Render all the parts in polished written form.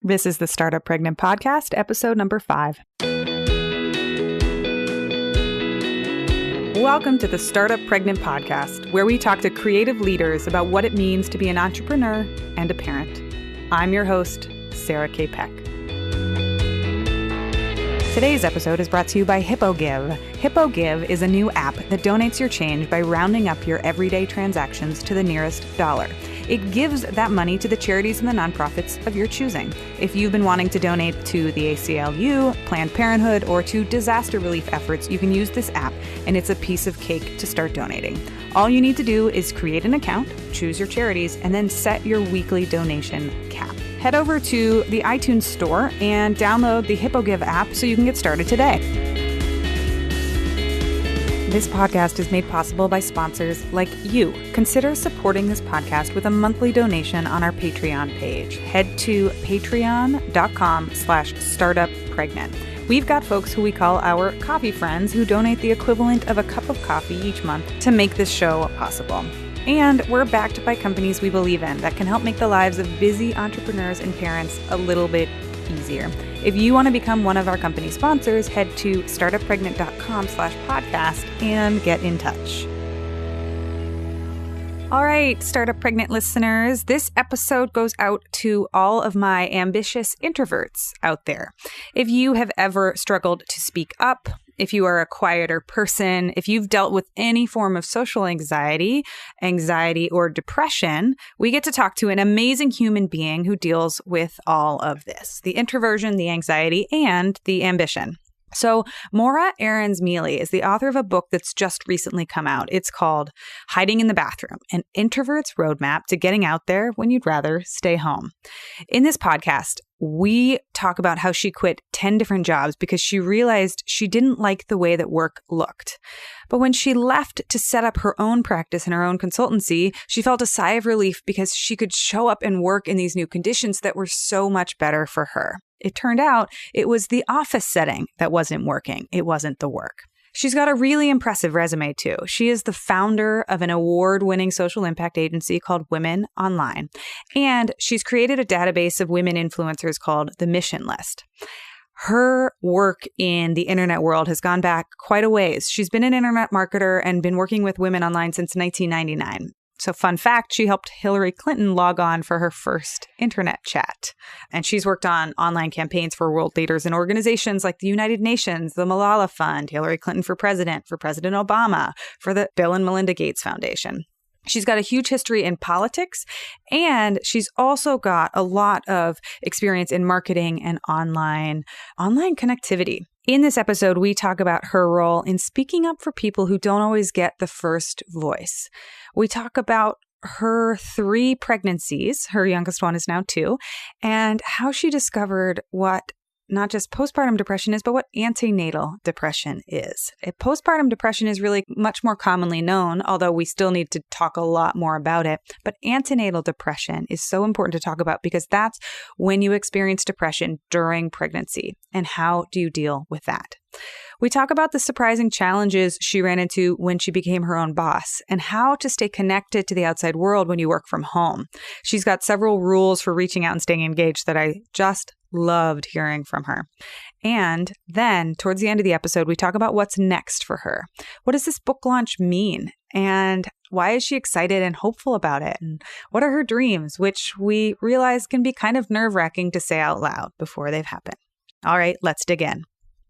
This is the Startup Pregnant Podcast, episode number 5. Welcome to the Startup Pregnant Podcast, where we talk to creative leaders about what it means to be an entrepreneur and a parent. I'm your host, Sarah K. Peck. Today's episode is brought to you by HippoGive. HippoGive is a new app that donates your change by rounding up your everyday transactions to the nearest dollar. It gives that money to the charities and the nonprofits of your choosing. If you've been wanting to donate to the ACLU, Planned Parenthood, or to disaster relief efforts, you can use this app, and it's a piece of cake to start donating. All you need to do is create an account, choose your charities, and then set your weekly donation cap. Head over to the iTunes store and download the HippoGive app so you can get started today. This podcast is made possible by sponsors like you. Consider supporting this podcast with a monthly donation on our Patreon page. Head to patreon.com/startuppregnant. We've got folks who we call our coffee friends who donate the equivalent of a cup of coffee each month to make this show possible. And we're backed by companies we believe in that can help make the lives of busy entrepreneurs and parents a little bit easier. If you want to become one of our company sponsors, head to startuppregnant.com/podcast and get in touch. All right, Startup Pregnant listeners, this episode goes out to all of my ambitious introverts out there. If you have ever struggled to speak up, if you are a quieter person, if you've dealt with any form of social anxiety or depression, we get to talk to an amazing human being who deals with all of this, the introversion, the anxiety, and the ambition. So Morra Aarons-Mele is the author of a book that's just recently come out. It's called Hiding in the Bathroom, an introvert's roadmap to getting out there when you'd rather stay home. In this podcast, we talk about how she quit 10 different jobs because she realized she didn't like the way that work looked. But when she left to set up her own practice and her own consultancy, she felt a sigh of relief because she could show up and work in these new conditions that were so much better for her. It turned out it was the office setting that wasn't working. It wasn't the work. She's got a really impressive resume, too. She is the founder of an award-winning social impact agency called Women Online. And she's created a database of women influencers called the Mission List. Her work in the internet world has gone back quite a ways. She's been an internet marketer and been working with women online since 1999. So fun fact, she helped Hillary Clinton log on for her first internet chat. And she's worked on online campaigns for world leaders and organizations like the United Nations, the Malala Fund, Hillary Clinton for President Obama, for the Bill and Melinda Gates Foundation. She's got a huge history in politics, and she's also got a lot of experience in marketing and online connectivity. In this episode, we talk about her role in speaking up for people who don't always get the first voice. We talk about her 3 pregnancies, her youngest one is now 2, and how she discovered what not just postpartum depression is, but what antenatal depression is. Postpartum depression is really much more commonly known, although we still need to talk a lot more about it. But antenatal depression is so important to talk about because that's when you experience depression during pregnancy. And how do you deal with that? We talk about the surprising challenges she ran into when she became her own boss and how to stay connected to the outside world when you work from home. She's got several rules for reaching out and staying engaged that I just loved hearing from her. And then towards the end of the episode, we talk about what's next for her. What does this book launch mean? And why is she excited and hopeful about it? And what are her dreams, which we realize can be kind of nerve-wracking to say out loud before they've happened. All right, let's dig in.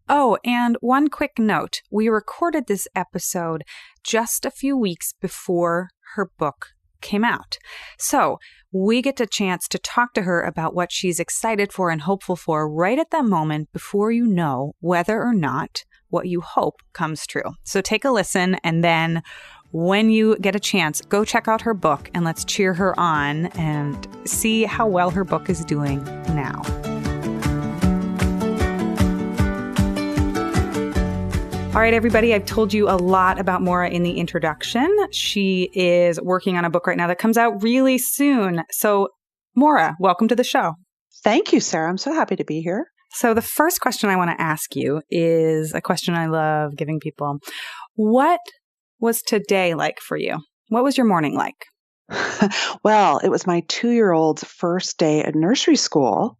Oh, and one quick note. We recorded this episode just a few weeks before her book came out. So we get a chance to talk to her about what she's excited for and hopeful for right at that moment before you know whether or not what you hope comes true. So take a listen, and then when you get a chance, go check out her book and let's cheer her on and see how well her book is doing now. All right, everybody, I've told you a lot about Morra in the introduction. She is working on a book right now that comes out really soon. So, Morra, welcome to the show. Thank you, Sarah. I'm so happy to be here. So the first question I want to ask you is a question I love giving people. What was today like for you? What was your morning like? Well, it was my 2-year-old's first day at nursery school.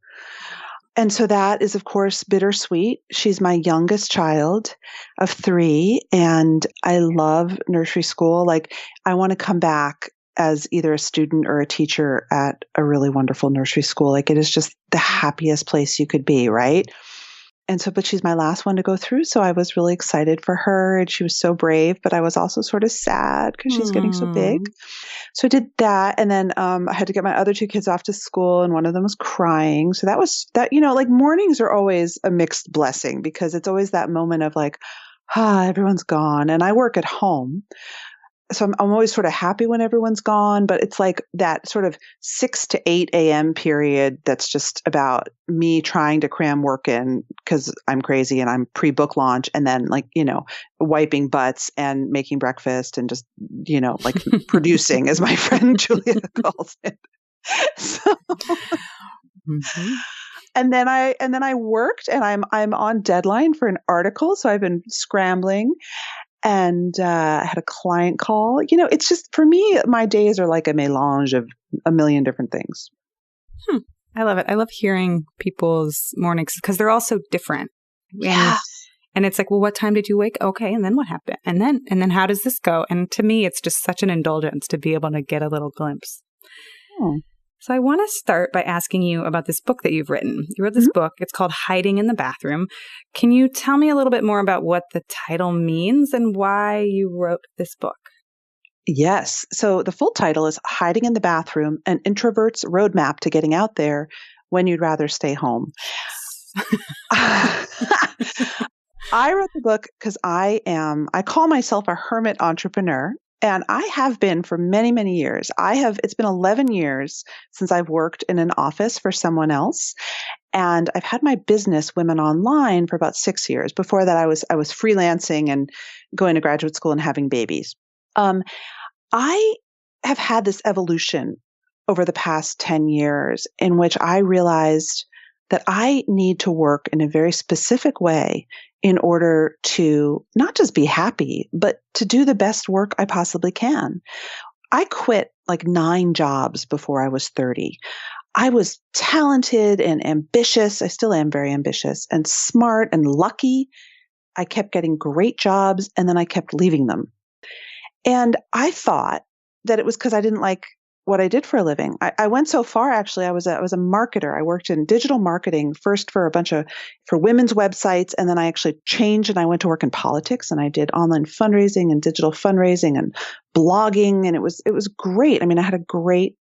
And so that is, of course, bittersweet. She's my youngest child of 3, and I love nursery school. Like, I want to come back as either a student or a teacher at a really wonderful nursery school. Like, it is just the happiest place you could be, right? And so, but she's my last one to go through. So I was really excited for her, and she was so brave, but I was also sort of sad because she's getting so big. So I did that. And then I had to get my other 2 kids off to school, and one of them was crying. So that was that, like mornings are always a mixed blessing because it's always that moment of like, everyone's gone. And I work at home. So I'm always sort of happy when everyone's gone, but it's like that sort of 6 to 8 a.m. period that's just about me trying to cram work in because I'm crazy and I'm pre-book launch, and then like, wiping butts and making breakfast and just, like producing, as my friend Julia calls it. So, and then I worked, and I'm on deadline for an article. So I've been scrambling. And I had a client call. It's just, for me, my days are like a melange of a million different things. I love it. I love hearing people's mornings because they're all so different. And it's like, well, what time did you wake? Okay. And then what happened? And then how does this go? And to me, it's just such an indulgence to be able to get a little glimpse. So I want to start by asking you about this book that you've written. You wrote this book. It's called Hiding in the Bathroom. Can you tell me a little bit more about what the title means and why you wrote this book? Yes. So the full title is Hiding in the Bathroom, an Introvert's Roadmap to Getting Out There When You'd Rather Stay Home. I wrote the book because I call myself a hermit entrepreneur. And I have been for many, many years. It's been 11 years since I've worked in an office for someone else. And I've had my business, Women Online, for about 6 years. Before that, I was freelancing and going to graduate school and having babies. I have had this evolution over the past 10 years in which I realized that I need to work in a very specific way in order to not just be happy, but to do the best work I possibly can. I quit like 9 jobs before I was 30. I was talented and ambitious. I still am very ambitious and smart and lucky. I kept getting great jobs, and then I kept leaving them. And I thought that it was because I didn't like what I did for a living. I went so far, actually. I was a marketer. I worked in digital marketing first for for women's websites. And then I actually changed and I went to work in politics, and I did online fundraising and digital fundraising and blogging. And it was great. I mean, I had a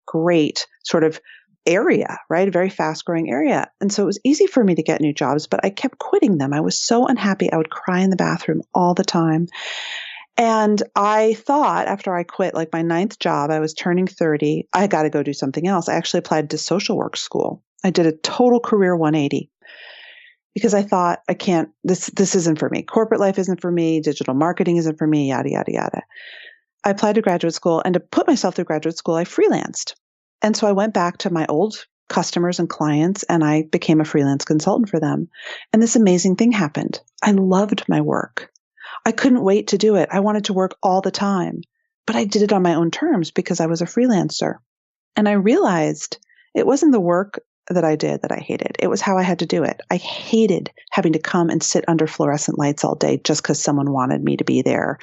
great sort of area, right? A very fast growing area. And so it was easy for me to get new jobs, but I kept quitting them. I was so unhappy. I would cry in the bathroom all the time. And I thought after I quit, like my 9th job, I was turning 30, I got to go do something else. I actually applied to social work school. I did a total career 180 because I thought, I can't, this isn't for me. Corporate life isn't for me. Digital marketing isn't for me, yada, yada, yada. I applied to graduate school, and to put myself through graduate school, I freelanced. And so I went back to my old customers and clients, and I became a freelance consultant for them. And this amazing thing happened. I loved my work. I couldn't wait to do it. I wanted to work all the time, but I did it on my own terms because I was a freelancer. And I realized it wasn't the work that I did that I hated. It was how I had to do it. I hated having to come and sit under fluorescent lights all day just because someone wanted me to be there.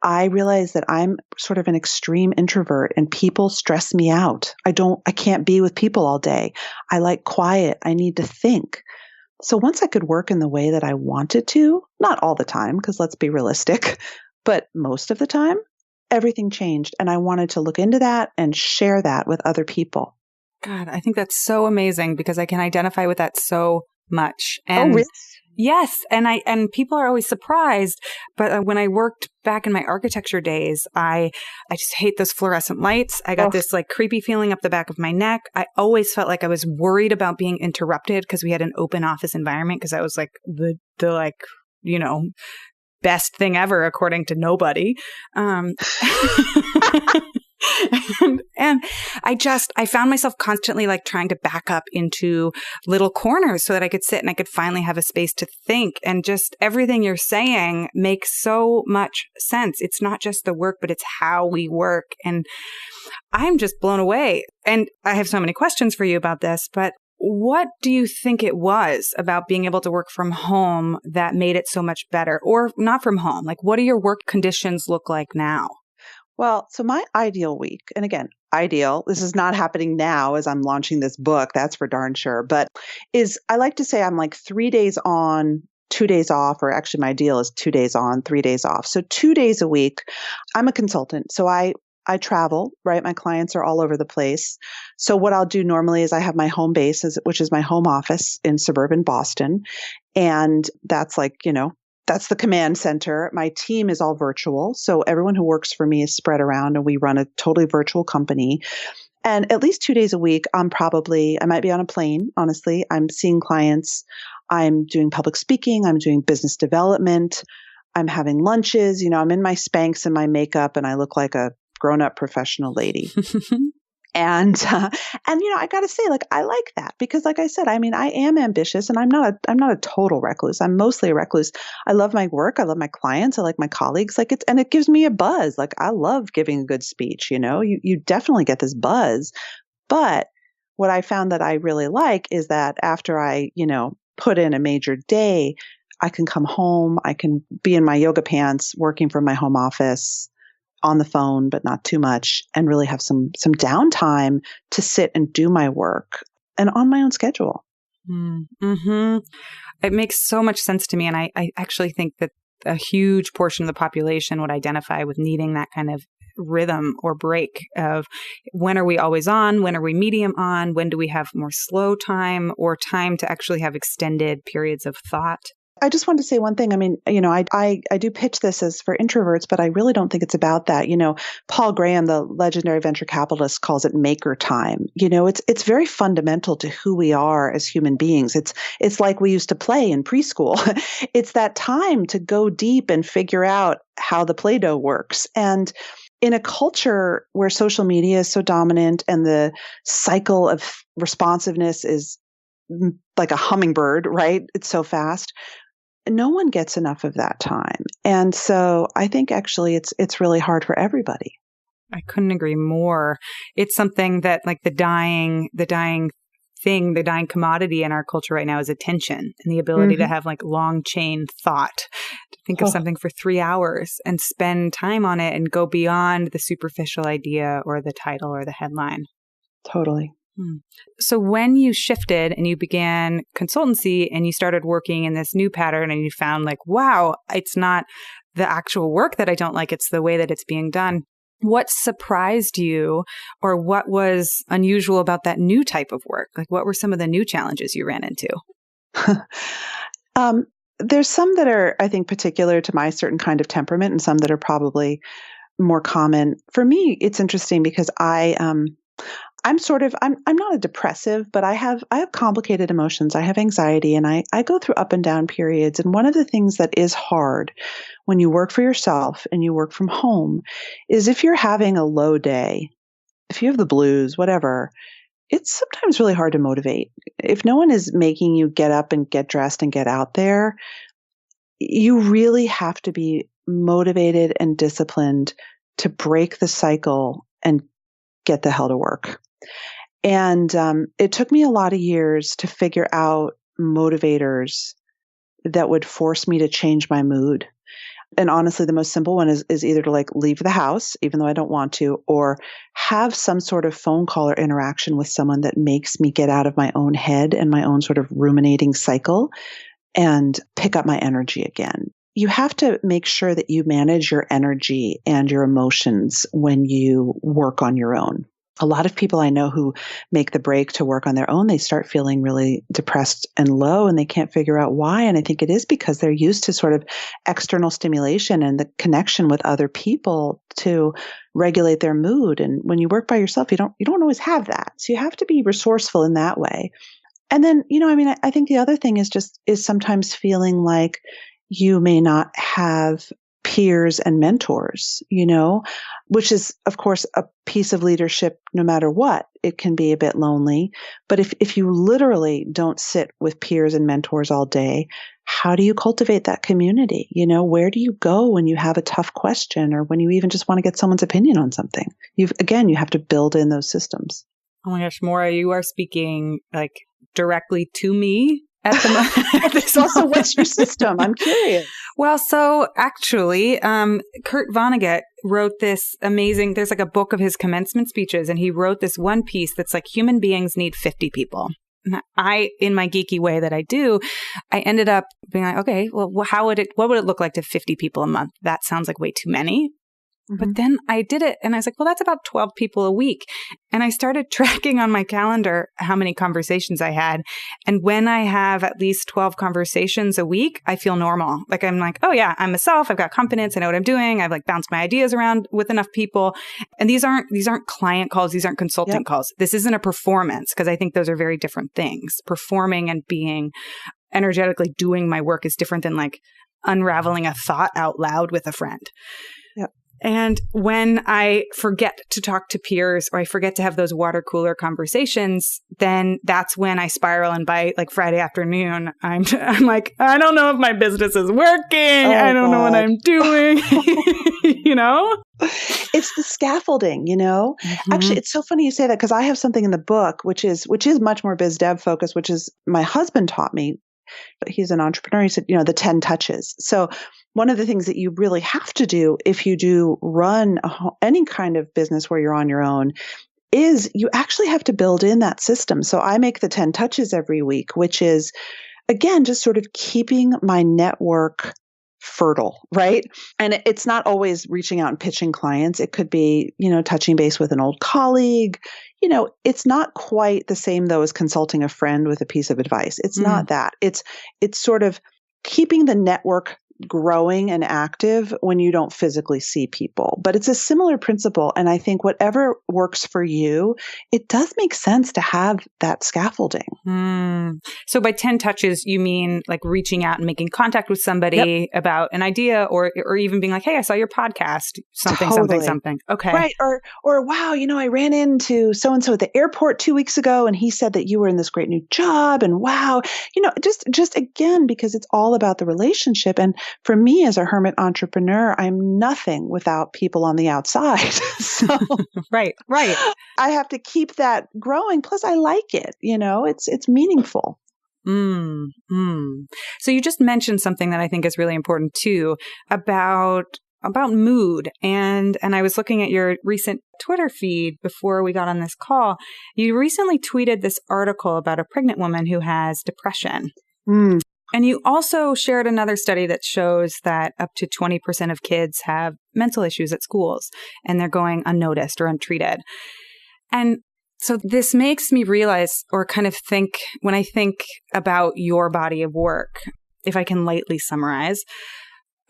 I realized that I'm sort of an extreme introvert, and people stress me out. I can't be with people all day. I like quiet. I need to think. So once I could work in the way that I wanted to, not all the time, because let's be realistic, but most of the time, everything changed. And I wanted to look into that and share that with other people. God, I think that's so amazing because I can identify with that so much. And really? Yes. And people are always surprised. But when I worked back in my architecture days, I just hate those fluorescent lights. I got this like creepy feeling up the back of my neck. I always felt like I was worried about being interrupted because we had an open office environment, because that was like the like, best thing ever, according to nobody. And I found myself constantly like trying to back up into little corners so that I could sit and I could finally have a space to think. And just everything you're saying makes so much sense. It's not just the work, but it's how we work. And I'm just blown away. And I have so many questions for you about this, but What do you think it was about being able to work from home that made it so much better, or not from home? Like, what do your work conditions look like now? Well, so my ideal week, and again, ideal, this is not happening now as I'm launching this book, that's for darn sure, but I like to say I'm like 3 days on, 2 days off, or actually my ideal is 2 days on, 3 days off. So 2 days a week, I'm a consultant. So I travel, right? My clients are all over the place. So what I'll do normally is I have my home base, which is my home office in suburban Boston. And that's that's the command center. My team is all virtual. So everyone who works for me is spread around and we run a totally virtual company. And at least 2 days a week, I might be on a plane, honestly. I'm seeing clients. I'm doing public speaking. I'm doing business development. I'm having lunches. I'm in my Spanx and my makeup and I look like a grown-up professional lady. And I got to say, like, I like that because, like I said, I mean, I am ambitious and I'm not a total recluse. I'm mostly a recluse. I love my work. I love my clients. I like my colleagues. And it gives me a buzz. Like, I love giving a good speech. You definitely get this buzz. But what I found that I really like is that after I, put in a major day, I can come home. I can be in my yoga pants working from my home office on the phone, but not too much, and really have some downtime to sit and do my work and on my own schedule. Mm-hmm. It makes so much sense to me. And I actually think that a huge portion of the population would identify with needing that kind of rhythm or break of when are we always on? When are we medium on? When do we have more slow time or time to actually have extended periods of thought? I just wanted to say one thing. I mean, I do pitch this as for introverts, but I really don't think it's about that. Paul Graham, the legendary venture capitalist, calls it maker time. It's very fundamental to who we are as human beings. It's like we used to play in preschool. It's that time to go deep and figure out how the Play-Doh works. And in a culture where social media is so dominant and the cycle of responsiveness is like a hummingbird, right? It's so fast. No one gets enough of that time. And so I think actually it's really hard for everybody. I couldn't agree more. It's something that like the dying commodity in our culture right now is attention and the ability to have like long chain thought, to think of something for 3 hours and spend time on it and go beyond the superficial idea or the title or the headline. Totally. So when you shifted and you began consultancy and you started working in this new pattern and you found like, wow, it's not the actual work that I don't like, it's the way that it's being done. What surprised you or what was unusual about that new type of work? Like what were some of the new challenges you ran into? There's some that are, I think, particular to my certain kind of temperament and some that are probably more common. For me, it's interesting because I'm not a depressive, but I have complicated emotions. I have anxiety and I go through up and down periods. And one of the things that is hard when you work for yourself and you work from home is if you're having a low day, if you have the blues, whatever, it's sometimes really hard to motivate. If no one is making you get up and get dressed and get out there, you really have to be motivated and disciplined to break the cycle and get the hell to work. And it took me a lot of years to figure out motivators that would force me to change my mood. And honestly, the most simple one is either to like leave the house, even though I don't want to, or have some sort of phone call or interaction with someone that makes me get out of my own head and my own sort of ruminating cycle and pick up my energy again. You have to make sure that you manage your energy and your emotions when you work on your own. A lot of people I know who make the break to work on their own, they start feeling really depressed and low and they can't figure out why. And I think it is because they're used to sort of external stimulation and the connection with other people to regulate their mood. And when you work by yourself, you don't always have that. So you have to be resourceful in that way. And then, I think the other thing is sometimes feeling like you may not have peers and mentors, which is, of course, a piece of leadership no matter what. It can be a bit lonely. But if you literally don't sit with peers and mentors all day, how do you cultivate that community? Where do you go when you have a tough question or when you even just want to get someone's opinion on something? You have to build in those systems. Oh my gosh, Morra, you are speaking like directly to me at the moment. So what's your system? I'm curious. Well, so actually, Kurt Vonnegut wrote this amazing, there's like a book of his commencement speeches, and he wrote this one piece that's like, human beings need 50 people. And I, in my geeky way that I do, I ended up being like, okay, well, what would it look like to 50 people a month? That sounds like way too many. But then I did it and I was like, well, that's about 12 people a week. And I started tracking on my calendar how many conversations I had. And when I have at least 12 conversations a week, I feel normal. Like I'm like, oh yeah, I'm myself. I've got confidence. I know what I'm doing. I've like bounced my ideas around with enough people. And these aren't client calls. These aren't consultant calls. This isn't a performance, because I think those are very different things. Performing and being energetically doing my work is different than like unraveling a thought out loud with a friend. And when I forget to talk to peers, or I forget to have those water cooler conversations, then that's when I spiral. And by like Friday afternoon, I'm like, I don't know if my business is working. I don't know what I'm doing. You know? It's the scaffolding, you know? Actually, it's so funny you say that, because I have something in the book, which is much more biz dev focused, which is my husband taught me. He's an entrepreneur. He said, the 10 touches. So one of the things that you really have to do if you do run any kind of business where you're on your own is you actually have to build in that system. So I make the 10 touches every week, which is, again, just sort of keeping my network fertile, right? And it's not always reaching out and pitching clients. It could be, touching base with an old colleague. It's not quite the same though as consulting a friend with a piece of advice. It's not that. It's sort of keeping the network growing and active when you don't physically see people. But it's a similar principle. And I think whatever works for you, it does make sense to have that scaffolding. So by 10 touches, you mean like reaching out and making contact with somebody about an idea, or even being like, hey, I saw your podcast, something. Okay. Right. Or wow, I ran into so-and-so at the airport 2 weeks ago, and he said that you were in this great new job. And wow, just again, because it's all about the relationship. And for me as a hermit entrepreneur, I'm nothing without people on the outside. So Right. I have to keep that growing. Plus I like it, it's meaningful. So you just mentioned something that I think is really important too, about mood. And I was looking at your recent Twitter feed before we got on this call. You recently tweeted this article about a pregnant woman who has depression. And you also shared another study that shows that up to 20% of kids have mental issues at schools, and they're going unnoticed or untreated. And so this makes me realize, or kind of think, when I think about your body of work, if I can lightly summarize,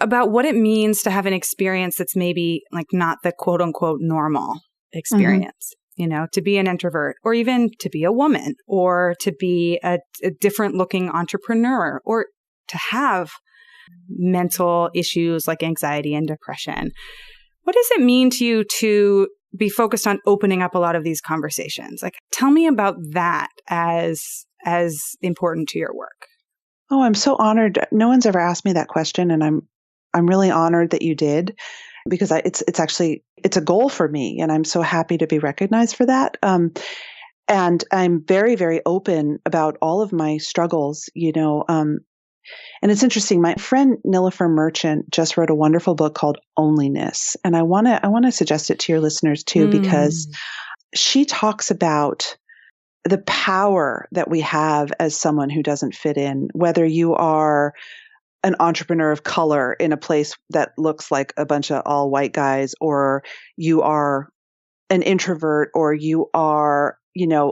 about what it means to have an experience that's maybe like not the quote unquote normal experience. To be an introvert, or even to be a woman, or to be a different looking entrepreneur, or to have mental issues like anxiety and depression. What does it mean to you to be focused on opening up a lot of these conversations? Like, tell me about that as important to your work. Oh, I'm so honored. No one's ever asked me that question, and I'm really honored that you did. Because it's a goal for me, and I'm so happy to be recognized for that. And I'm very, very open about all of my struggles, and it's interesting. My friend Nilofer Merchant just wrote a wonderful book called Only-nes. And I want to suggest it to your listeners too, because she talks about the power that we have as someone who doesn't fit in, whether you are an entrepreneur of color in a place that looks like a bunch of all white guys, or you are an introvert, or you are,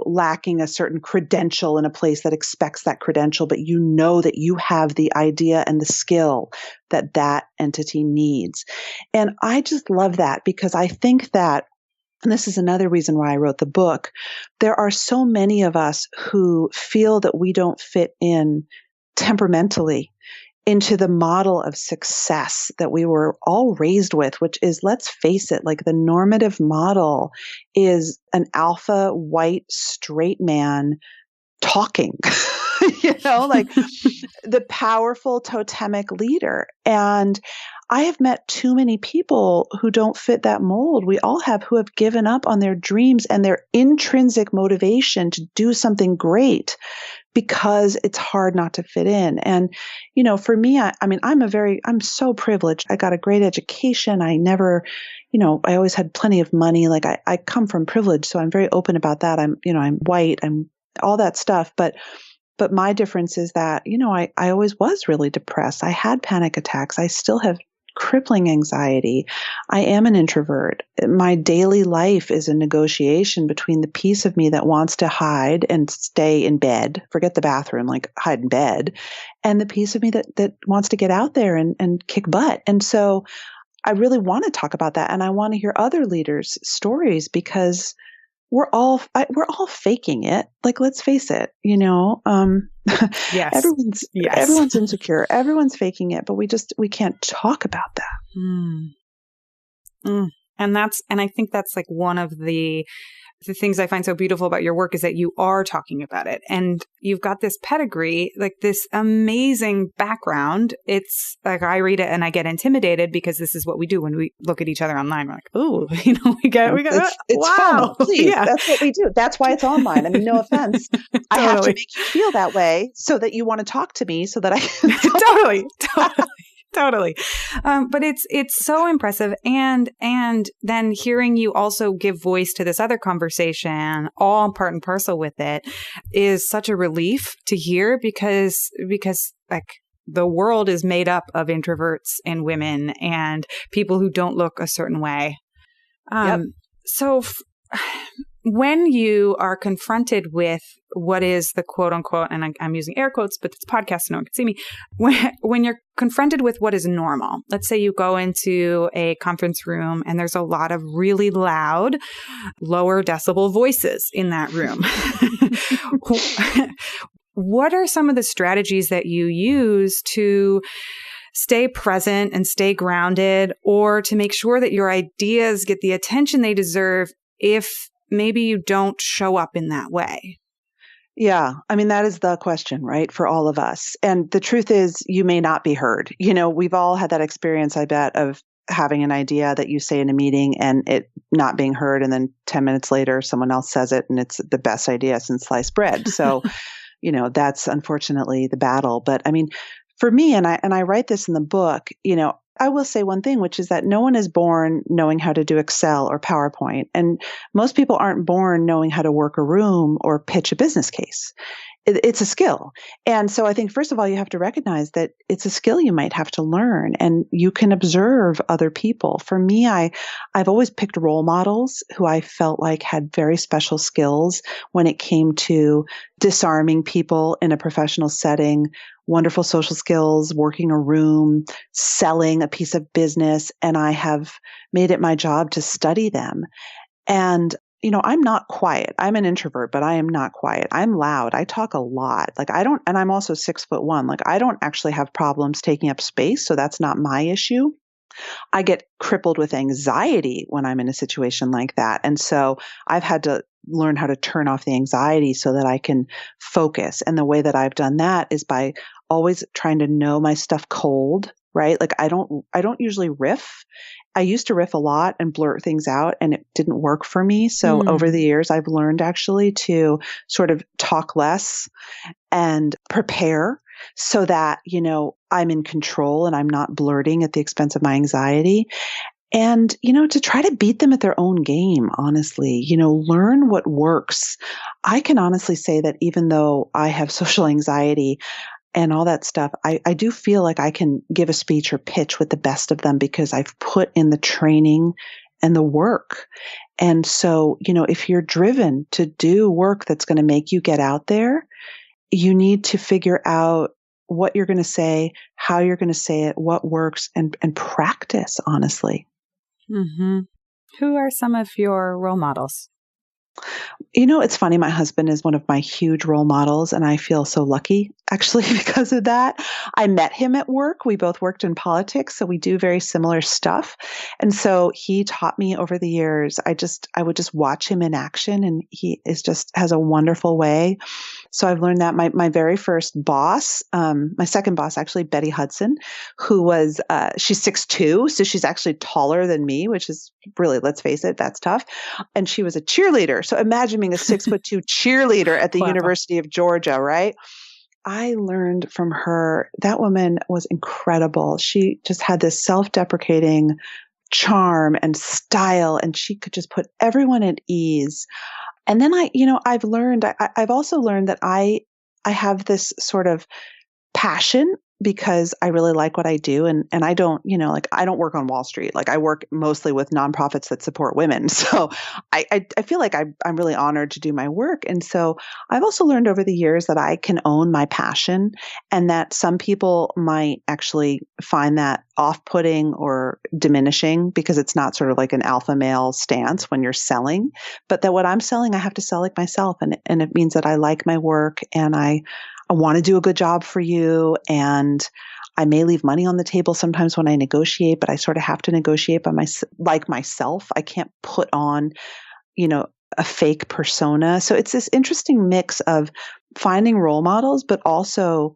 lacking a certain credential in a place that expects that credential, but that you have the idea and the skill that entity needs. And I just love that, because I think that, and this is another reason why I wrote the book, there are so many of us who feel that we don't fit in temperamentally into the model of success that we were all raised with, which is, let's face it, like the normative model is an alpha white straight man talking, like the powerful totemic leader. And I have met too many people who don't fit that mold. We all have, who have given up on their dreams and their intrinsic motivation to do something great because it's hard not to fit in. And, for me, I'm so privileged. I got a great education. I never, I always had plenty of money. Like I come from privilege, so I'm very open about that. I'm white, I'm all that stuff. But my difference is that, I always was really depressed. I had panic attacks. I still have crippling anxiety. I am an introvert. My daily life is a negotiation between the piece of me that wants to hide and stay in bed, forget the bathroom, like hide in bed, and the piece of me that wants to get out there and kick butt. And so I really want to talk about that. And I want to hear other leaders' stories, because we're all faking it. Like, let's face it, Yes. everyone's insecure. Everyone's faking it, but we can't talk about that. And I think that's like one of the things I find so beautiful about your work is that you are talking about it, and you've got this pedigree, like this amazing background. It's like, I read it and I get intimidated, because this is what we do when we look at each other online. We're like, oh, we got it's wow. Fun. Please, yeah. That's what we do. That's why it's online. I mean, no offense. Totally. I have to make you feel that way so that you want to talk to me, so that I can Totally. But it's so impressive. And then hearing you also give voice to this other conversation, all part and parcel with it, is such a relief to hear, because like the world is made up of introverts and women and people who don't look a certain way. So when you are confronted with what is the quote unquote, and I'm using air quotes, but it's a podcast, so no one can see me. When you're confronted with what is normal, let's say you go into a conference room and there's a lot of really loud, lower decibel voices in that room. What are some of the strategies that you use to stay present and stay grounded, or to make sure that your ideas get the attention they deserve if maybe you don't show up in that way? Yeah. I mean, that is the question, right? For all of us. And the truth is, you may not be heard. We've all had that experience, I bet, of having an idea that you say in a meeting and it not being heard. And then 10 minutes later, someone else says it and it's the best idea since sliced bread. So, that's unfortunately the battle. But I mean, for me, and I write this in the book, I will say one thing, which is that no one is born knowing how to do Excel or PowerPoint. And most people aren't born knowing how to work a room or pitch a business case. It's a skill. And so I think, first of all, you have to recognize that it's a skill you might have to learn, and you can observe other people. For me, I've always picked role models who I felt like had very special skills when it came to disarming people in a professional setting, wonderful social skills, working a room, selling a piece of business. And I have made it my job to study them. And I'm not quiet. I'm an introvert, but I am not quiet. I'm loud. I talk a lot. And I'm also 6'1". Like, I don't actually have problems taking up space. So that's not my issue. I get crippled with anxiety when I'm in a situation like that. And so I've had to learn how to turn off the anxiety so that I can focus. And the way that I've done that is by always trying to know my stuff cold, right? Like, I don't usually riff. I used to riff a lot and blurt things out, and it didn't work for me. So over the years, I've learned actually to sort of talk less and prepare so that, I'm in control and I'm not blurting at the expense of my anxiety. And, to try to beat them at their own game, honestly, learn what works. I can honestly say that even though I have social anxiety and all that stuff, I do feel like I can give a speech or pitch with the best of them because I've put in the training and the work. And so, if you're driven to do work that's going to make you get out there, you need to figure out what you're going to say, how you're going to say it, what works, and practice, honestly. Mm-hmm. Who are some of your role models? It's funny. My husband is one of my huge role models, and I feel so lucky actually, because of that. I met him at work. We both worked in politics, so we do very similar stuff. And so he taught me over the years. I would just watch him in action, and he is just has a wonderful way. So I've learned that my very first boss, my second boss, actually, Betty Hudson, who was, she's 6'2", so she's actually taller than me, which is really, let's face it, that's tough. And she was a cheerleader. So imagine being a 6'2" cheerleader at the Wow. University of Georgia, right? I learned from her. That woman was incredible. She just had this self-deprecating charm and style, and she could just put everyone at ease. And then I've also learned that I have this sort of passion because I really like what I do. And I don't, like I don't work on Wall Street. Like I work mostly with nonprofits that support women. So I feel like I'm really honored to do my work. And so I've also learned over the years that I can own my passion, and that some people might actually find that off-putting or diminishing because it's not sort of like an alpha male stance when you're selling, but that what I'm selling, I have to sell like myself. And it means that I like my work, and I want to do a good job for you. And I may leave money on the table sometimes when I negotiate, but I sort of have to negotiate like myself. I can't put on, a fake persona. So it's this interesting mix of finding role models, but also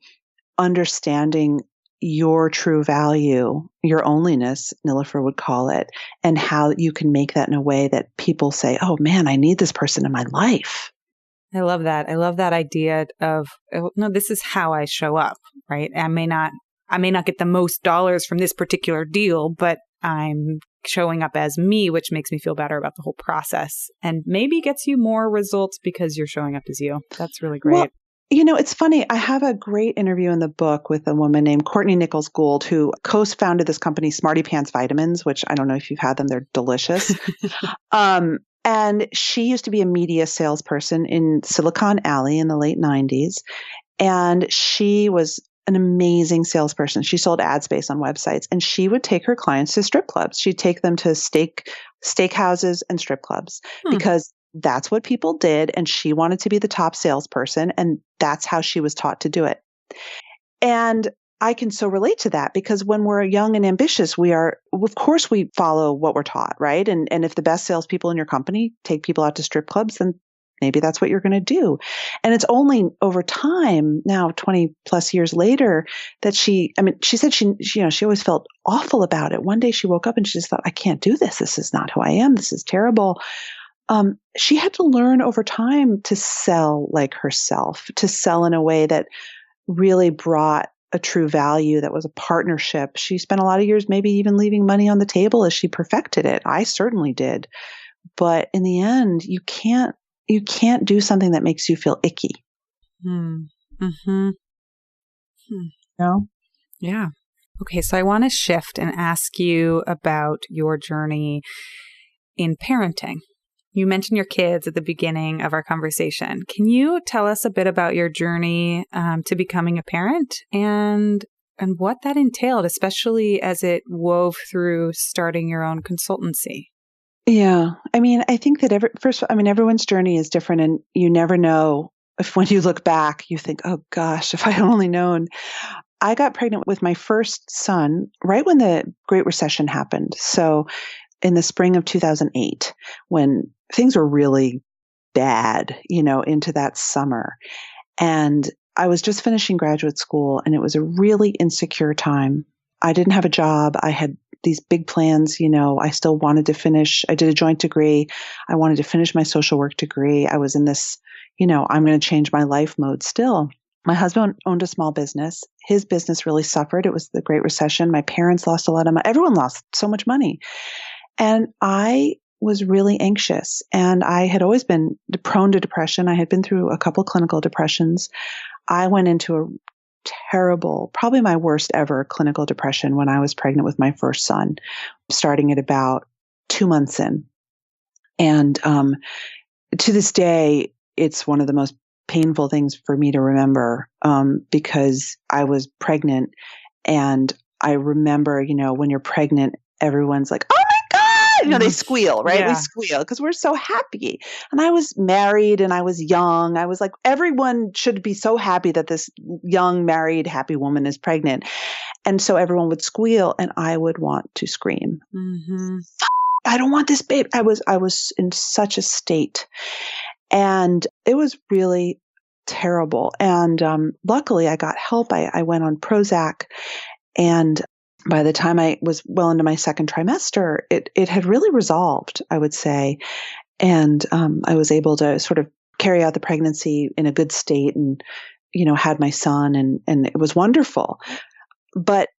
understanding your true value, your only-nes, Nilofer would call it, and how you can make that in a way that people say, oh man, I need this person in my life. I love that. I love that idea of, no, this is how I show up, right? I may not get the most dollars from this particular deal, but I'm showing up as me, which makes me feel better about the whole process and maybe gets you more results because you're showing up as you. That's really great. Well, it's funny. I have a great interview in the book with a woman named Courtney Nichols Gould, who co-founded this company, Smarty Pants Vitamins, which I don't know if you've had them. They're delicious. And she used to be a media salesperson in Silicon Alley in the late 90s. And she was an amazing salesperson. She sold ad space on websites, and she would take her clients to strip clubs. She'd take them to steakhouses and strip clubs because that's what people did. And she wanted to be the top salesperson. And that's how she was taught to do it. And I can so relate to that because when we're young and ambitious, of course, we follow what we're taught, right? And if the best salespeople in your company take people out to strip clubs, then maybe that's what you're going to do. And it's only over time, now 20 plus years later, that she said she always felt awful about it. One day she woke up and she just thought, I can't do this. This is not who I am. This is terrible. She had to learn over time to sell like herself, to sell in a way that really brought a true value, that was a partnership. She spent a lot of years maybe even leaving money on the table as she perfected it. I certainly did. But in the end, you can't do something that makes you feel icky. Mm-hmm. No? Yeah. Okay, so I want to shift and ask you about your journey in parenting. You mentioned your kids at the beginning of our conversation. Can you tell us a bit about your journey to becoming a parent and what that entailed, especially as it wove through starting your own consultancy? Yeah. I think that everyone's journey is different, and you never know if when you look back, you think, oh gosh, if I had only known. I got pregnant with my first son right when the Great Recession happened. So in the spring of 2008, when things were really bad, into that summer. And I was just finishing graduate school, and it was a really insecure time. I didn't have a job. I had these big plans. I still wanted to finish. I did a joint degree. I wanted to finish my social work degree. I was in this, I'm going to change my life mode still. My husband owned a small business. His business really suffered. It was the Great Recession. My parents lost a lot of money. Everyone lost so much money. And I was really anxious, and I had always been prone to depression. I had been through a couple clinical depressions. I went into a terrible, probably my worst ever clinical depression when I was pregnant with my first son, starting at about 2 months in. And to this day, it's one of the most painful things for me to remember because I was pregnant, and I remember, when you're pregnant, everyone's like, oh my They squeal, right? We Yeah. squeal because we're so happy. And I was married and I was young. I was like, everyone should be so happy that this young, married, happy woman is pregnant. And so everyone would squeal and I would want to scream. Mm-hmm. I don't want this babe. I was in such a state. And it was really terrible. And luckily, I got help. I went on Prozac. And by the time I was well into my second trimester, it had really resolved, I would say. And I was able to sort of carry out the pregnancy in a good state and, had my son. And it was wonderful. But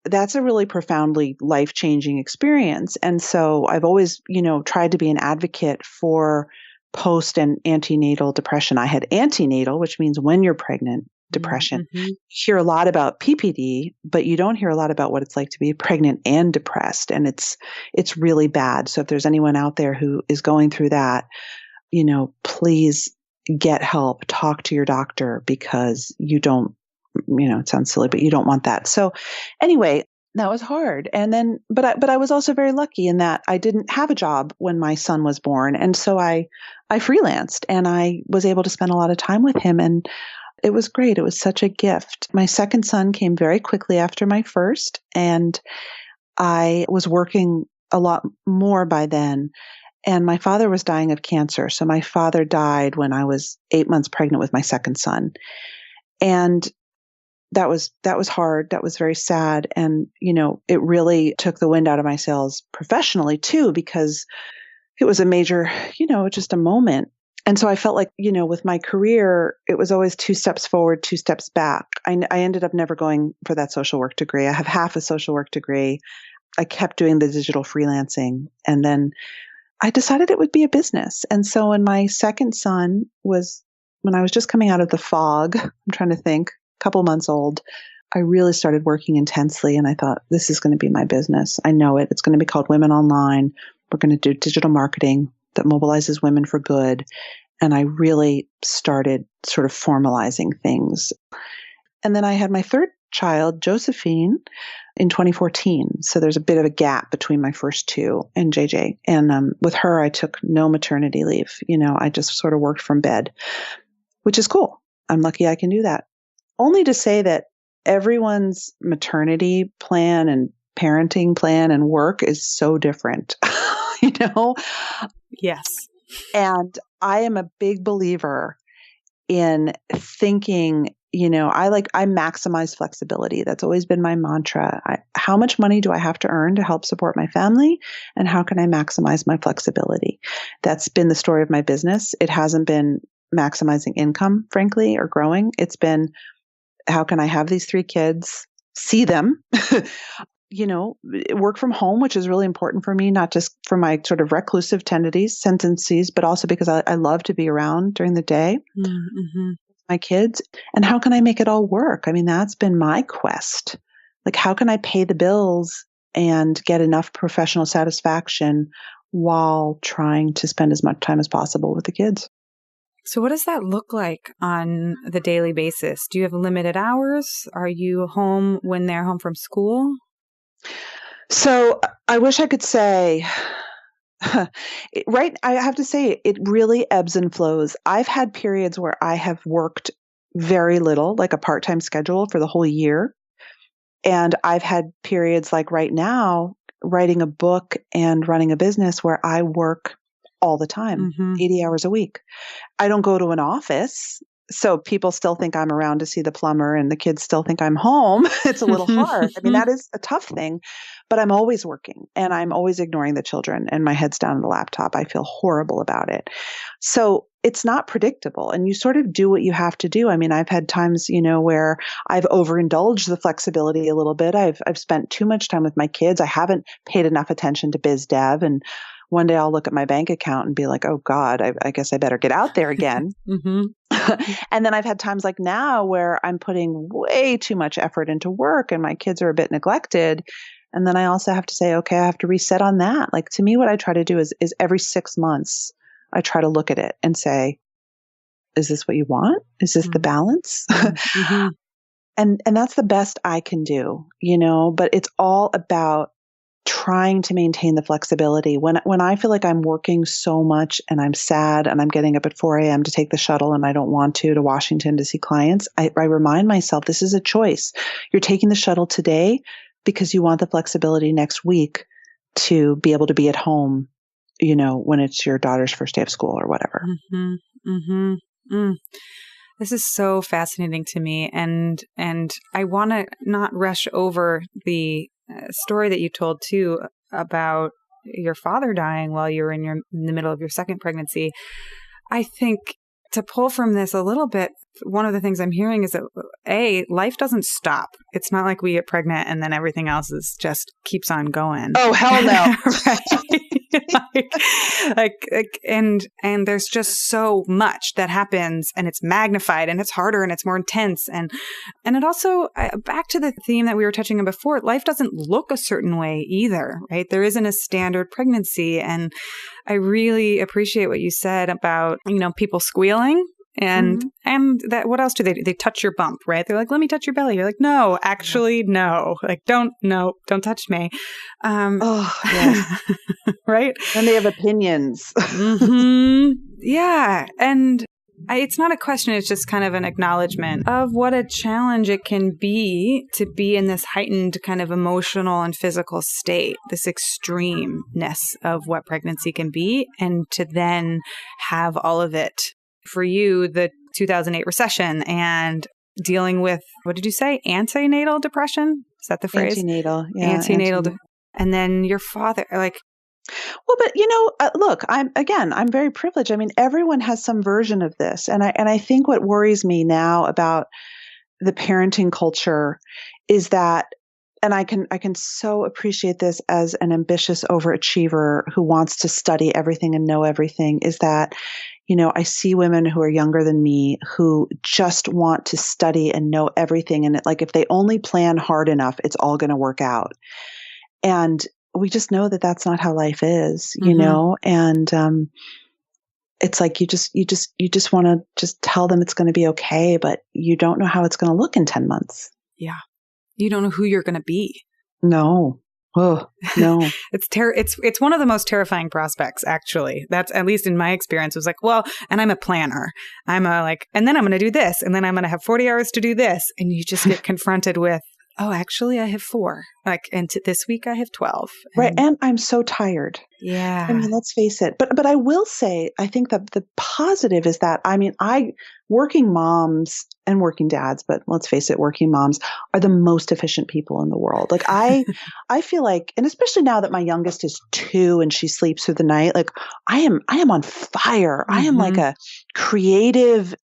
that's a really profoundly life-changing experience. And so I've always, tried to be an advocate for post and antenatal depression. I had antenatal, which means when you're pregnant, depression. Mm-hmm. You hear a lot about PPD, but you don't hear a lot about what it's like to be pregnant and depressed. And it's really bad. So if there's anyone out there who is going through that, please get help, talk to your doctor because you don't, it sounds silly, but you don't want that. So anyway, that was hard. And then, but I was also very lucky in that I didn't have a job when my son was born. And so I freelanced and I was able to spend a lot of time with him. And it was great. It was such a gift. My second son came very quickly after my first, and I was working a lot more by then. And my father was dying of cancer. So my father died when I was 8 months pregnant with my second son. And that was hard. That was very sad. And, it really took the wind out of my sails professionally too, because it was a major, just a moment. And so I felt like, with my career, it was always 2 steps forward, 2 steps back. I ended up never going for that social work degree. I have half a social work degree. I kept doing the digital freelancing. And then I decided it would be a business. And so when my second son when I was just coming out of the fog, I'm trying to think, a couple months old, I really started working intensely. And I thought, this is going to be my business. I know it. It's going to be called Women Online. We're going to do digital marketing that mobilizes women for good. And I really started sort of formalizing things. And then I had my third child, Josephine, in 2014. So there's a bit of a gap between my first 2 and JJ. And with her, I took no maternity leave. I just sort of worked from bed, which is cool. I'm lucky I can do that. Only to say that everyone's maternity plan and parenting plan and work is so different, Yes. And I am a big believer in thinking, I maximize flexibility. That's always been my mantra. How much money do I have to earn to help support my family? And how can I maximize my flexibility? That's been the story of my business. It hasn't been maximizing income, frankly, or growing. It's been, how can I have these 3 kids, see them, work from home, which is really important for me, not just for my sort of reclusive tendencies, but also because I love to be around during the day, Mm-hmm. my kids. And how can I make it all work? I mean, that's been my quest. Like, how can I pay the bills and get enough professional satisfaction while trying to spend as much time as possible with the kids? So what does that look like on the daily basis? Do you have limited hours? Are you home when they're home from school? So I wish I could say, right, I have to say it really ebbs and flows. I've had periods where I have worked very little, like a part-time schedule for the whole year. And I've had periods like right now, writing a book and running a business where I work all the time, 80 hours a week. I don't go to an office. So people still think I'm around to see the plumber and the kids still think I'm home. It's a little hard. I mean, that is a tough thing, but I'm always working and I'm always ignoring the children and my head's down on the laptop. I feel horrible about it. So it's not predictable and you sort of do what you have to do. I mean, I've had times, where I've overindulged the flexibility a little bit. I've spent too much time with my kids. I haven't paid enough attention to biz dev, and one day I'll look at my bank account and be like, oh God, I guess I better get out there again. And then I've had times like now where I'm putting way too much effort into work and my kids are a bit neglected. And then I also have to say, okay, I have to reset on that. Like, to me, what I try to do is every 6 months, I try to look at it and say, is this what you want? Is this the balance? And that's the best I can do, but it's all about trying to maintain the flexibility. When I feel like I'm working so much and I'm sad and I'm getting up at 4 a.m. to take the shuttle and I don't want to Washington to see clients, I remind myself this is a choice. You're taking the shuttle today because you want the flexibility next week to be able to be at home, when it's your daughter's first day of school or whatever. Mm-hmm. Mm-hmm. Mm. This is so fascinating to me. And I want to not rush over the story that you told too about your father dying while you were in the middle of your second pregnancy. I think to pull from this a little bit, one of the things I'm hearing is that life doesn't stop. It's not like we get pregnant and then everything else just keeps on going. Oh, hell no. And there's just so much that happens, and it's magnified and it's harder and it's more intense. And it also, back to the theme that we were touching on before, life doesn't look a certain way either, right? There isn't a standard pregnancy. And I really appreciate what you said about, people squealing. And that, what else do they touch your bump, right? They're like, let me touch your belly. You're like, no, actually, no, like, don't touch me. Yes. Right. And they have opinions. Mm-hmm. Yeah. And it's not a question. It's just kind of an acknowledgement of what a challenge it can be to be in this heightened kind of emotional and physical state, this extremeness of what pregnancy can be, and to then have all of it. For you, the 2008 recession and dealing with, what did you say? Antenatal depression? Is that the phrase? Antenatal. Yeah. Antenatal. And then your father, like. Well, but look, I'm very privileged. I mean, everyone has some version of this. And I think what worries me now about the parenting culture is that, and I can so appreciate this as an ambitious overachiever who wants to study everything and know everything, is that, I see women who are younger than me who just want to study and know everything. And if they only plan hard enough, it's all going to work out. And we just know that that's not how life is, and it's like you just want to just tell them it's going to be okay, but you don't know how it's going to look in 10 months. Yeah. You don't know who you're going to be. No. Oh, no. It's one of the most terrifying prospects, actually. That's, at least in my experience, was like, well, and I'm a planner. And then I'm going to do this, and then I'm going to have 40 hours to do this. And you just get confronted with, oh, actually I have 4. And this week I have 12. Right. And I'm so tired. Yeah. I mean, let's face it. But I will say, I think that the positive is that, working moms and working dads, but let's face it, working moms are the most efficient people in the world. Like I feel like, and especially now that my youngest is 2 and she sleeps through the night, like I am on fire. I am like a creative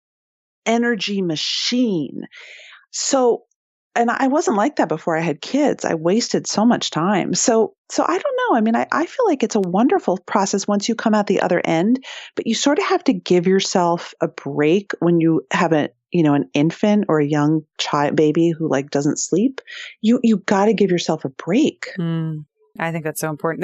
energy machine. So, and I wasn't like that before I had kids. I wasted so much time. So I don't know. I mean, I feel like it's a wonderful process once you come out the other end, but you sort of have to give yourself a break when you have an infant or a young child baby who doesn't sleep. You got to give yourself a break. I think that's so important.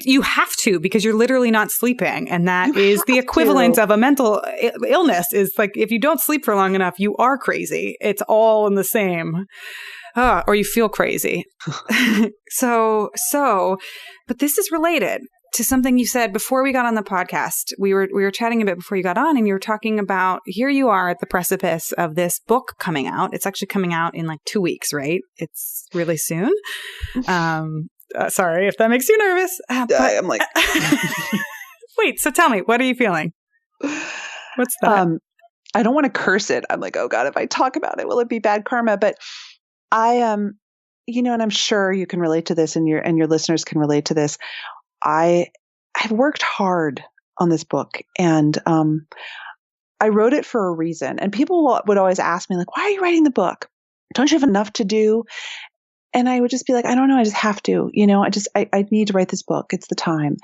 You have to, because you're literally not sleeping. And that is the equivalent of a mental illness, is like, if you don't sleep for long enough, you are crazy. It's all in the same. Or you feel crazy. But this is related to something you said before we got on the podcast. We were chatting a bit before you got on, and you were talking about, here you are at the precipice of this book coming out. It's actually coming out in 2 weeks, right? It's really soon. Sorry if that makes you nervous. I'm like, wait, so tell me, what are you feeling? What's that? I don't want to curse it. I'm like, oh God, if I talk about it, will it be bad karma? But I and I'm sure you can relate to this, and your listeners can relate to this. I've worked hard on this book, and I wrote it for a reason. And people would always ask me, like, why are you writing the book? Don't you have enough to do? And I would just be like, I don't know. I just have to, I need to write this book. It's the time.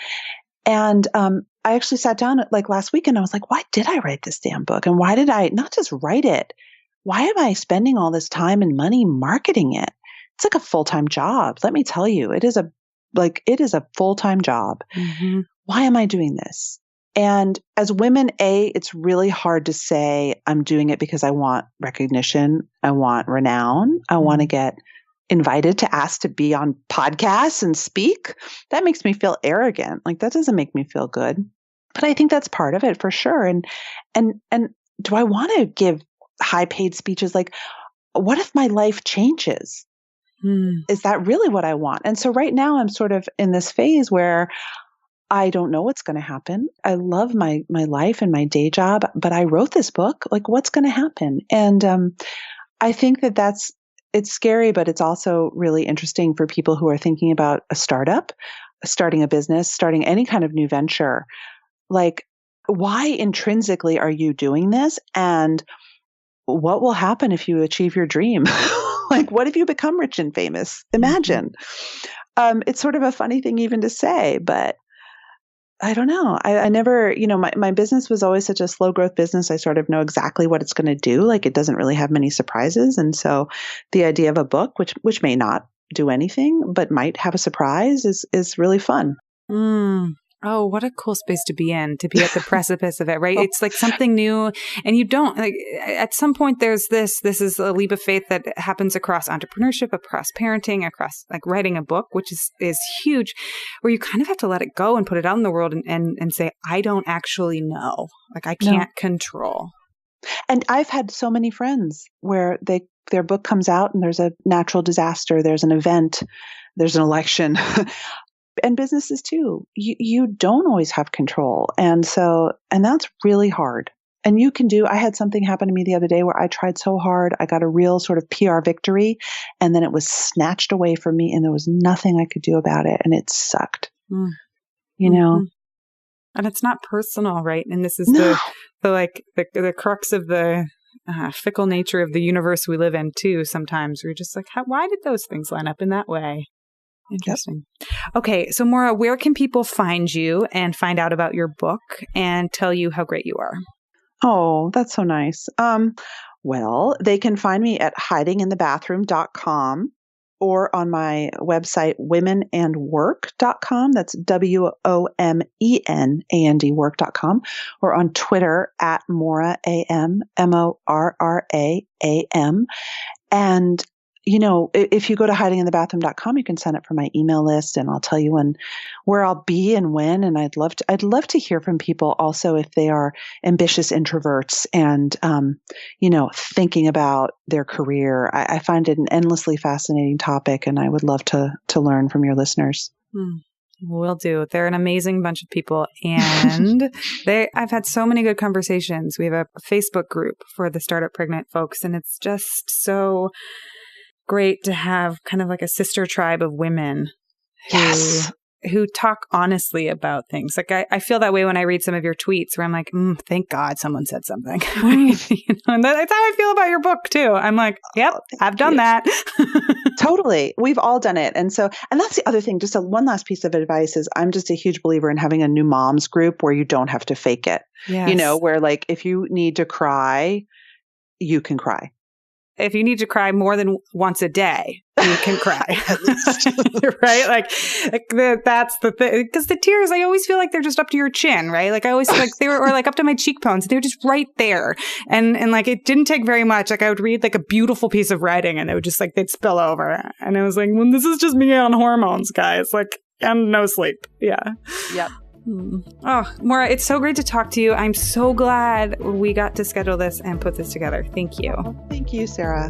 And I actually sat down last weekend. I was like, why did I write this damn book? And why did I not just write it? Why am I spending all this time and money marketing it? It's like a full-time job. Let me tell you, it is a full-time job. Mm-hmm. Why am I doing this? And as women, it's really hard to say I'm doing it because I want recognition. I want renown. I want to get invited to ask to be on podcasts and speak, that makes me feel arrogant. Like that doesn't make me feel good. But I think that's part of it for sure. And do I want to give high paid speeches? Like, what if my life changes? Is that really what I want? And so right now I'm sort of in this phase where I don't know what's going to happen. I love my life and my day job, but I wrote this book. Like, what's going to happen? And I think it's scary, but it's also really interesting for people who are thinking about a startup, starting a business, starting any kind of new venture. Like, why intrinsically are you doing this? And what will happen if you achieve your dream? Like, what if you become rich and famous? Imagine. It's sort of a funny thing even to say, but I don't know. I never, my business was always such a slow growth business. I sort of know exactly what it's going to do. Like, it doesn't really have many surprises. And so the idea of a book, which may not do anything, but might have a surprise is really fun. Oh, what a cool space to be in, to be at the precipice of it, right? It's like something new, and you don't, like, at some point there's this is a leap of faith that happens across entrepreneurship, across parenting, across like writing a book, which is huge, where you kind of have to let it go and put it out in the world and say, I don't actually know, like I can't control. And I've had so many friends where their book comes out and there's a natural disaster, there's an event, there's an election. And businesses too, you don't always have control. And that's really hard. And I had something happen to me the other day where I tried so hard. I got a real sort of PR victory, and then it was snatched away from me and there was nothing I could do about it. And it sucked, And it's not personal, right? And this is the crux of the fickle nature of the universe we live in too. Sometimes we're just like, why did those things line up in that way? Interesting. Yep. Okay. So Morra, where can people find you and find out about your book and tell you how great you are? Oh, that's so nice. Well, they can find me at hidinginthebathroom.com or on my website, womenandwork.com. That's WOMENAND work.com, or on Twitter at Morra AM, MORRAAM. And if you go to hidinginthebathroom.com, you can sign up for my email list, and I'll tell you where I'll be and when. And I'd love to hear from people also if they are ambitious introverts and, thinking about their career. I find it an endlessly fascinating topic, and I would love to learn from your listeners. Will do. They're an amazing bunch of people, and I've had so many good conversations. We have a Facebook group for the Startup Pregnant folks, and it's just so great to have kind of like a sister tribe of women who talk honestly about things. Like I feel that way when I read some of your tweets where I'm like, thank God someone said something. And that's how I feel about your book too. I'm like, yep, I've done that. Totally. We've all done it. And that's the other thing, just one last piece of advice is I'm just a huge believer in having a new moms group where you don't have to fake it. Yes. Where like, if you need to cry, you can cry. If you need to cry more than once a day, you can cry. Right? Like that's the thing. Because the tears, I always feel like they're just up to your chin, right? Like I always feel like they were, or like up to my cheekbones. They were just right there. And like it didn't take very much. Like I would read like a beautiful piece of writing and it would just like, they'd spill over. And I was like, well, this is just me on hormones, guys. Like, and no sleep. Yeah. Yep. Oh, Morra, it's so great to talk to you. I'm so glad we got to schedule this and put this together. Thank you. Oh, thank you, Sarah.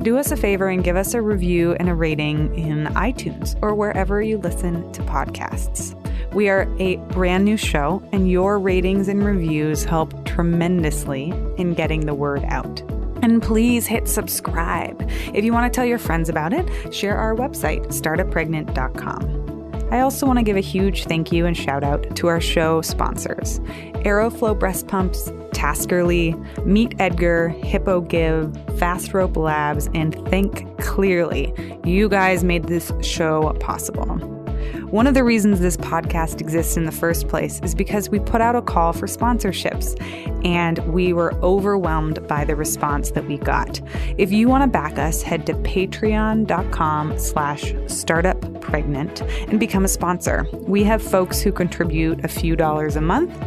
Do us a favor and give us a review and a rating in iTunes or wherever you listen to podcasts. We are a brand new show, and your ratings and reviews help tremendously in getting the word out. And please hit subscribe. If you want to tell your friends about it, share our website, startuppregnant.com. I also want to give a huge thank you and shout out to our show sponsors, Aeroflow Breast Pumps, Taskerly, Meet Edgar, Hippo Give, Fast Rope Labs, and Think Clearly. You guys made this show possible. One of the reasons this podcast exists in the first place is because we put out a call for sponsorships, and we were overwhelmed by the response that we got. If you want to back us, head to patreon.com/startuppregnant and become a sponsor. We have folks who contribute a few dollars a month,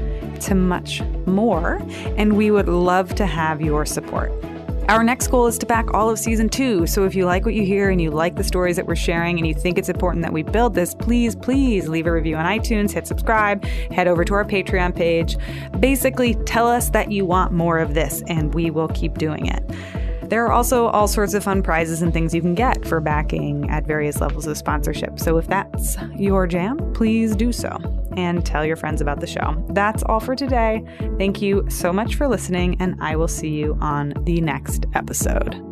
to much more, and we would love to have your support. Our next goal is to back all of season 2. So if you like what you hear and you like the stories that we're sharing and you think it's important that we build this, please leave a review on iTunes, hit subscribe, head over to our Patreon page. Basically, tell us that you want more of this and we will keep doing it. There are also all sorts of fun prizes and things you can get for backing at various levels of sponsorship. So if that's your jam, please do so and tell your friends about the show. That's all for today. Thank you so much for listening, and I will see you on the next episode.